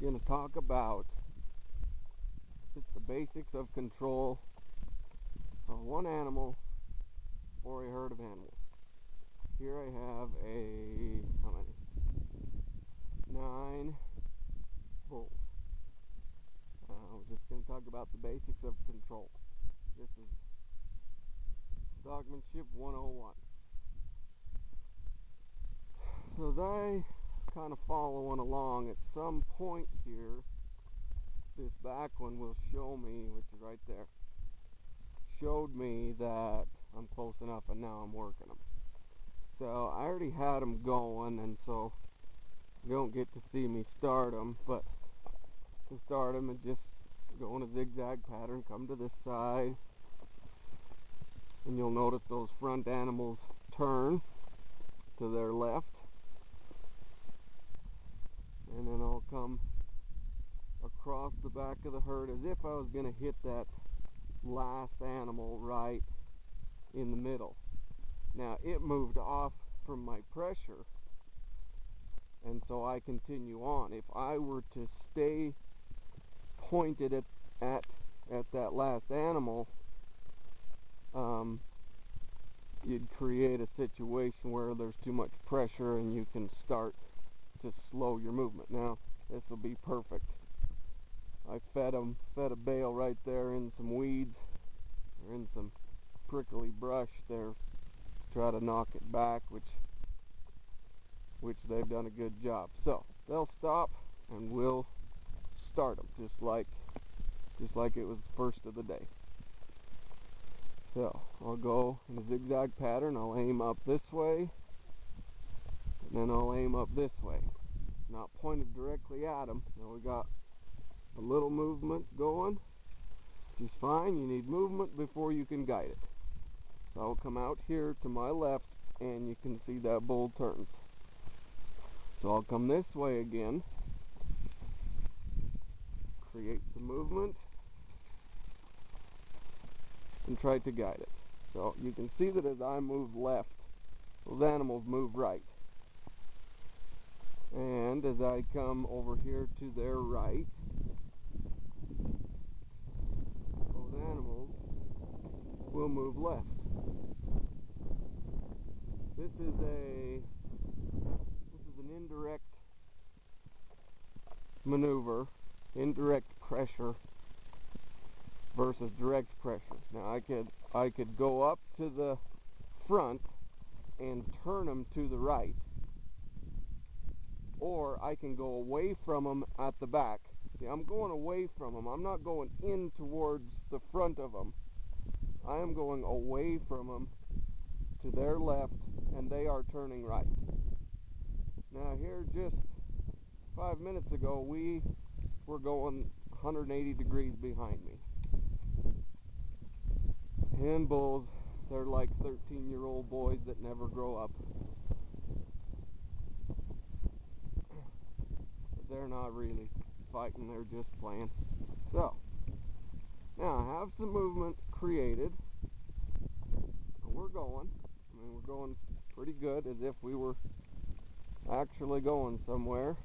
going to talk about just the basics of control of one animal or a herd of animals. Here I have how many? 9 bulls. We're just going to talk about the basics of control. This is Stockmanship 101. So as I kind of following along, at some point here, this back one will show me, which is right there, showed me that I'm close enough, and now I'm working them. So I already had them going, and so you don't get to see me start them, but to start them and just go in a zigzag pattern, come to this side, and you'll notice those front animals turn to their left, and then I'll come across the back of the herd as if I was going to hit that last animal right in the middle. Now it moved off from my pressure, and so I continue on. If I were to stay pointed at that last animal, you'd create a situation where there's too much pressure and you can start to slow your movement. Now this will be perfect. I fed a bale right there in some weeds, or in some prickly brush there, try to knock it back, which they've done a good job. So they'll stop and we'll start them just like it was the first of the day. So I'll go in a zigzag pattern. I'll aim up this way, and then I'll aim up this way, not pointed directly at them. Now we got a little movement going, which is fine. You need movement before you can guide it. So I'll come out here to my left, and you can see that bull turns. So I'll come this way again, create some movement, and try to guide it. So you can see that as I move left, those animals move right. And as I come over here to their right, those animals will move left. This is an indirect maneuver, indirect pressure versus direct pressure. Now I could go up to the front and turn them to the right, or I can go away from them at the back. See, I'm going away from them. I'm not going in towards the front of them. I am going away from them to their left, and they are turning right. Now here, just 5 minutes ago, we were going 180 degrees behind me. And bulls, they're like 13-year-old boys that never grow up. But they're not really fighting, they're just playing. So, now I have some movement created. And we're going. I mean, we're going pretty good, as if we were actually going somewhere.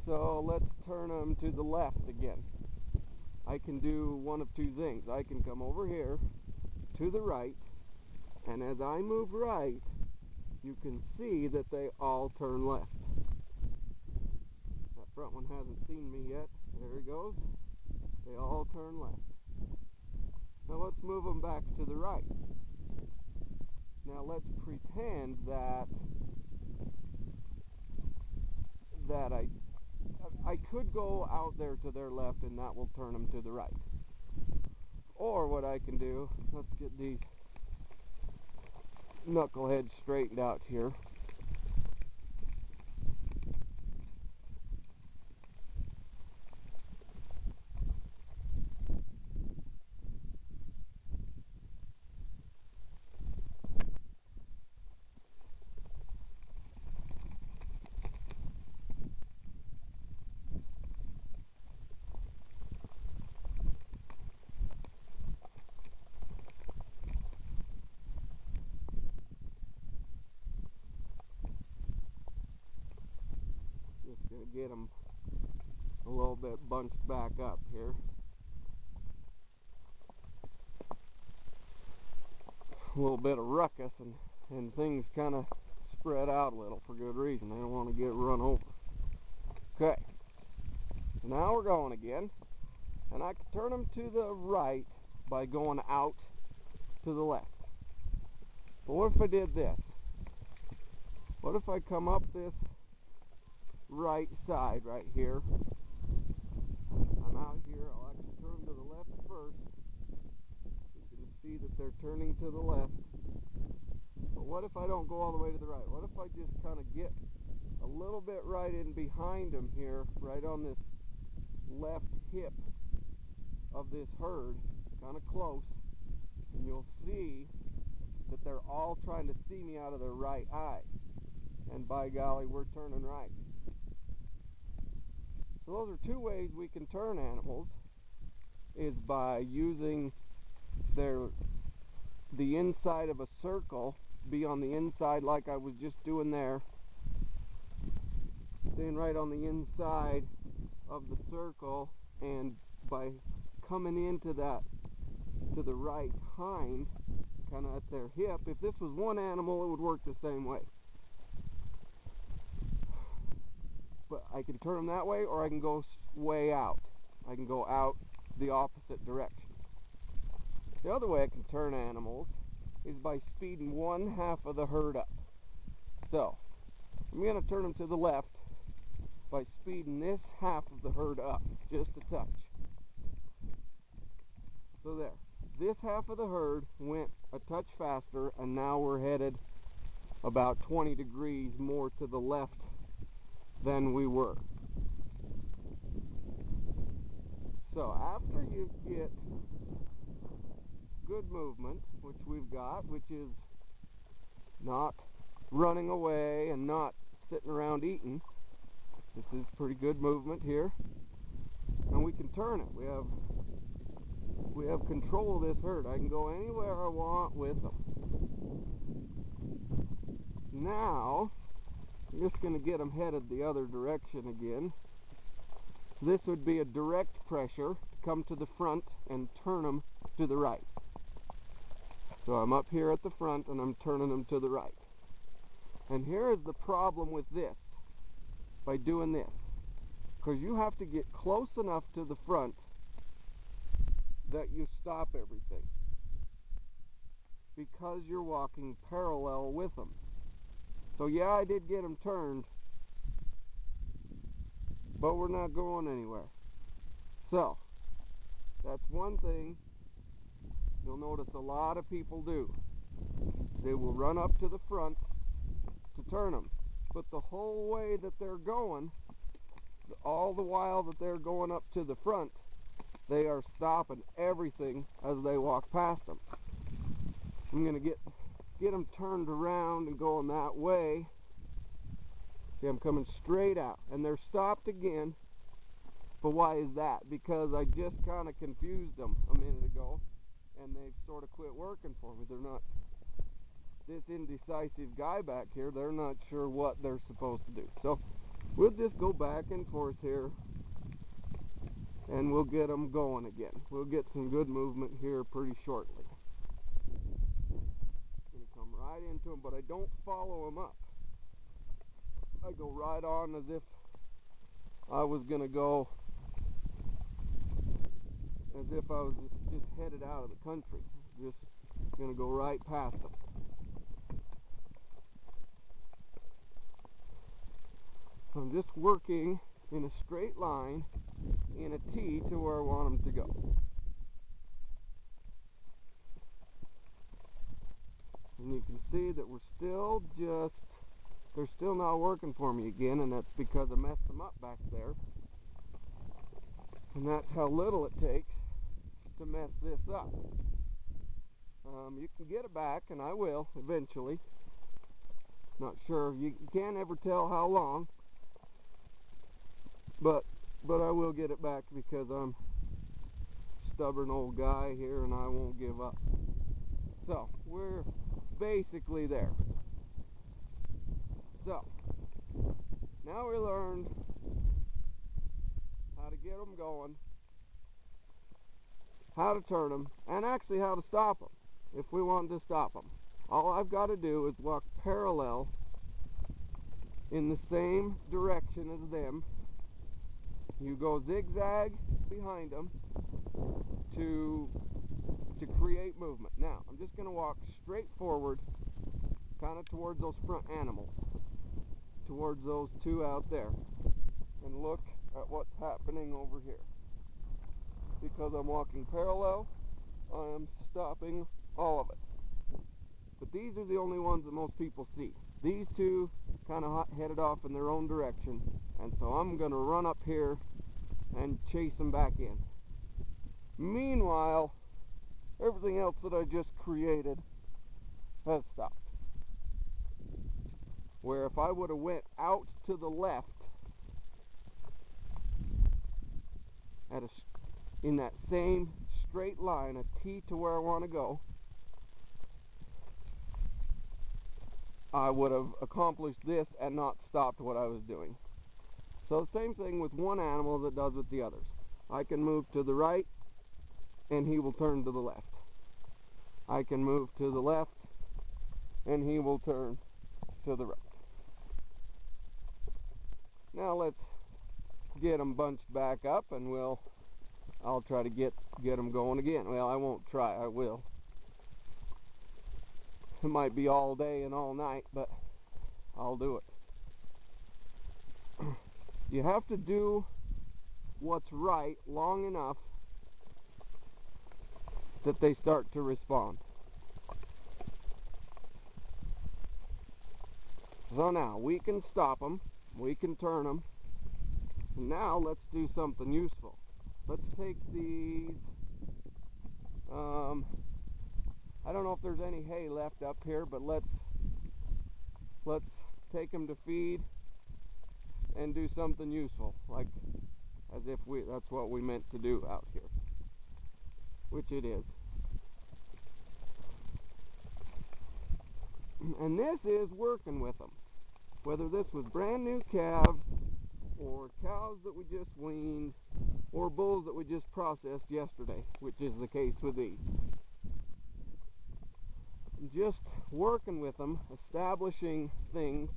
So let's turn them to the left again. I can do one of two things. I can come over here to the right, and as I move right, you can see that they all turn left. That front one hasn't seen me yet. There he goes. They all turn left. Now let's move them back to the right. Now let's pretend that I could go out there to their left, and that will turn them to the right. Or what I can do, let's get these knuckleheads straightened out here. going to get them a little bit bunched back up here. A little bit of ruckus and things kind of spread out a little for good reason. I don't want to get run over. Okay, now we're going again, and I can turn them to the right by going out to the left. But what if I did this? What if I come up this right side right here? I'm out here, I'll actually turn to the left first. You can see that they're turning to the left. But what if I don't go all the way to the right? What if I just kind of get a little bit right in behind them here, right on this left hip of this herd, kind of close, and you'll see that they're all trying to see me out of their right eye. And by golly, we're turning right. So those are two ways we can turn animals, is by using the inside of a circle, be on the inside like I was just doing there, staying right on the inside of the circle, and by coming into that to the right hind, kind of at their hip. If this was one animal, it would work the same way. But I can turn them that way, or I can go way out. I can go out the opposite direction. The other way I can turn animals is by speeding one half of the herd up. So I'm going to turn them to the left by speeding this half of the herd up just a touch. So there, this half of the herd went a touch faster, and now we're headed about 20 degrees more to the left than we were. So after you get good movement, which we've got, which is not running away and not sitting around eating, this is pretty good movement here, and we can turn it. We have control of this herd. I can go anywhere I want with them. Now I'm just going to get them headed the other direction again. So this would be a direct pressure to come to the front and turn them to the right. So I'm up here at the front and I'm turning them to the right. And here is the problem with this, by doing this. Because you have to get close enough to the front that you stop everything, because you're walking parallel with them. So yeah, I did get them turned, but we're not going anywhere. So that's one thing you'll notice a lot of people do. They will run up to the front to turn them, but the whole way that they're going, all the while that they're going up to the front, they are stopping everything as they walk past them. I'm going to get them turned around and going that way. See, I'm coming straight out, and they're stopped again. But why is that? Because I just kind of confused them a minute ago, and they've sort of quit working for me. They're not, this indecisive guy back here, they're not sure what they're supposed to do. So we'll just go back and forth here, and we'll get them going again. We'll get some good movement here pretty shortly. Gonna come right into them, but I don't follow them up. I go right on as if I was gonna go, as if I was just headed out of the country. Just gonna go right past them. I'm just working in a straight line in a T to where I want them to go. And you can see that they're still not working for me again, and that's because I messed them up back there. And that's how little it takes to mess this up. You can get it back, and I will eventually. Not sure, you can't ever tell how long, but I will get it back, because I'm a stubborn old guy here and I won't give up. So we're basically there. So now we learned to get them going, how to turn them, and actually how to stop them if we want to stop them. All I've got to do is walk parallel in the same direction as them. You go zigzag behind them to create movement. Now, I'm just going to walk straight forward, kind of towards those front animals, towards those two out there, and look at what's happening over here. Because I'm walking parallel, I am stopping all of it. But these are the only ones that most people see. These two kind of headed off in their own direction, and so I'm going to run up here and chase them back in. Meanwhile, everything else that I just created has stopped. Where if I would have went out to the left at in that same straight line, a T to where I want to go, I would have accomplished this and not stopped what I was doing. So the same thing with one animal as it does with the others. I can move to the right and he will turn to the left. I can move to the left and he will turn to the right. Now let's get them bunched back up and I'll try to get them going again. Well, I won't try, I will. It might be all day and all night, but I'll do it. You have to do what's right long enough that they start to respond. So now we can stop them, we can turn them, and now let's do something useful. Let's take these, I don't know if there's any hay left up here, but let's take them to feed and do something useful, like as if that's what we meant to do out here, which it is. And this is working with them. Whether this was brand new calves or cows that we just weaned or bulls that we just processed yesterday, which is the case with these. Just working with them, establishing things.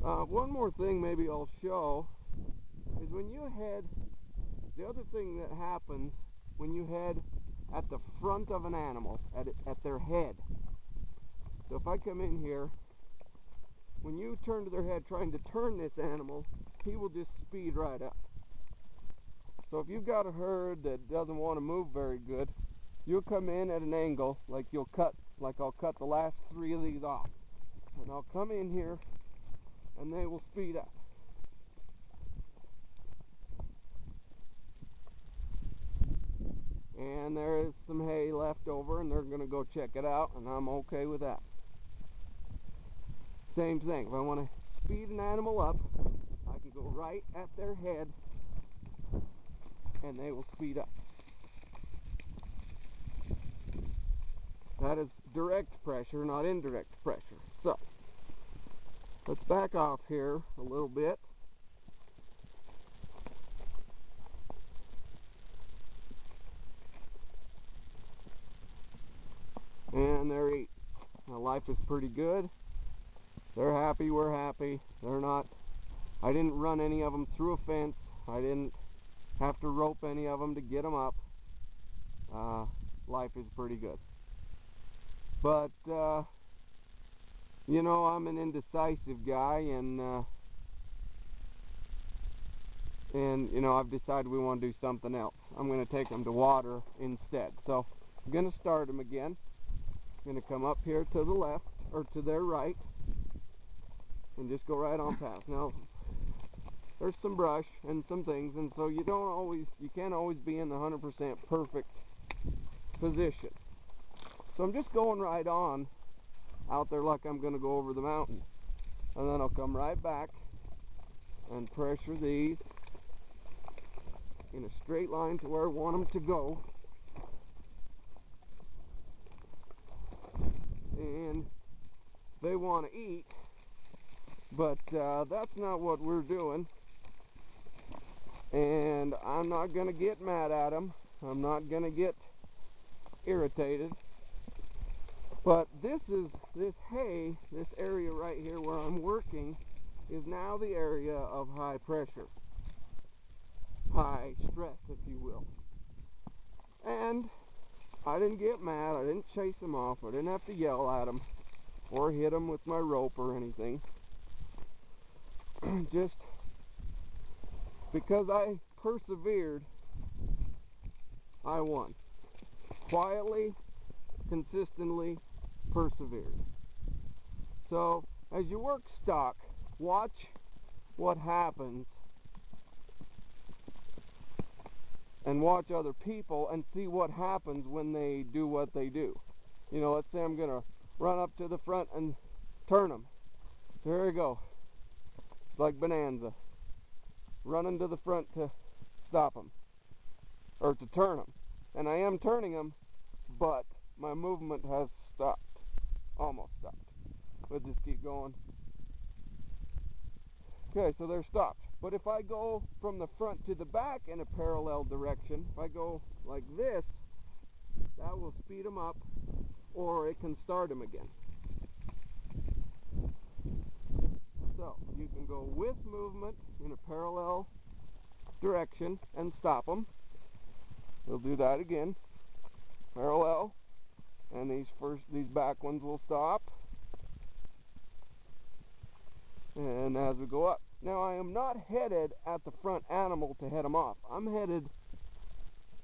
One more thing maybe I'll show is when you head, the other thing that happens when you head at the front of an animal, at their head. So if I come in here, when you turn to their head trying to turn this animal, he will just speed right up. So if you've got a herd that doesn't want to move very good, you'll come in at an angle like I'll cut the last 3 of these off. And I'll come in here and they will speed up. And there is some hay left over and they're going to go check it out, and I'm okay with that. Same thing, if I want to speed an animal up, I can go right at their head and they will speed up. That is direct pressure, not indirect pressure. So, let's back off here a little bit. And they're eating. Now, life is pretty good. They're happy, we're happy. They're not, I didn't run any of them through a fence. I didn't have to rope any of them to get them up. Life is pretty good. But, you know, I'm an indecisive guy, and you know, I've decided we want to do something else. I'm going to take them to water instead. So, I'm going to start them again. I'm going to come up here to the left, or to their right, and just go right on past. Now, there's some brush and some things, and so you can't always be in the 100% perfect position. So I'm just going right on out there like I'm going to go over the mountain. And then I'll come right back and pressure these in a straight line to where I want them to go. And they want to eat, But that's not what we're doing. And I'm not going to get mad at them. I'm not going to get irritated. But this hay, this area right here where I'm working, is now the area of high pressure. High stress, if you will. And I didn't get mad. I didn't chase them off. I didn't have to yell at them or hit them with my rope or anything. Just because I persevered, I won. Quietly, consistently persevered. So as you work stock, watch what happens and watch other people and see what happens when they do what they do. You know, let's say I'm gonna run up to the front and turn them. There we go. It's like Bonanza. Running to the front to stop them or to turn them. And I am turning them, but my movement has stopped. Almost stopped. We'll just keep going. Okay, so they're stopped. But if I go from the front to the back in a parallel direction, if I go like this, that will speed them up, or it can start them again. So you can go with movement in a parallel direction and stop them. We'll do that again. Parallel, and these back ones will stop. And as we go up. Now I am not headed at the front animal to head them off. I'm headed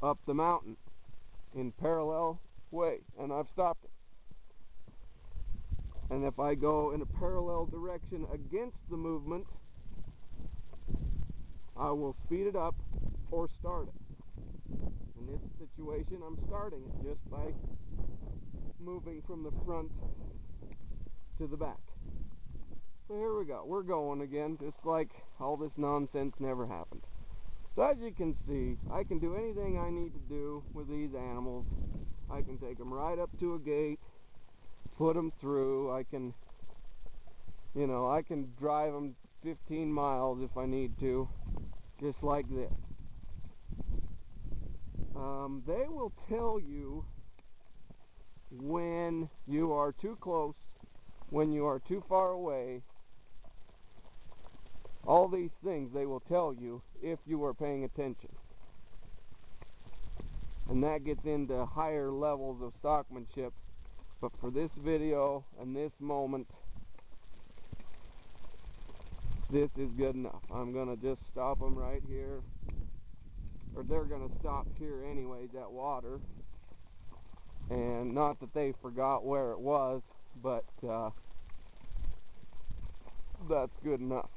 up the mountain in parallel way, and I've stopped it. And if I go in a parallel direction against the movement, I will speed it up or start it. In this situation, I'm starting it just by moving from the front to the back. So here we go. We're going again, just like all this nonsense never happened. So as you can see, I can do anything I need to do with these animals. I can take them right up to a gate, put them through. I can drive them 15 miles if I need to, just like this. They will tell you when you are too close, when you are too far away. All these things they will tell you if you are paying attention. And that gets into higher levels of stockmanship. But for this video and this moment, this is good enough. I'm going to just stop them right here. Or they're going to stop here anyways at water. And not that they forgot where it was, but that's good enough.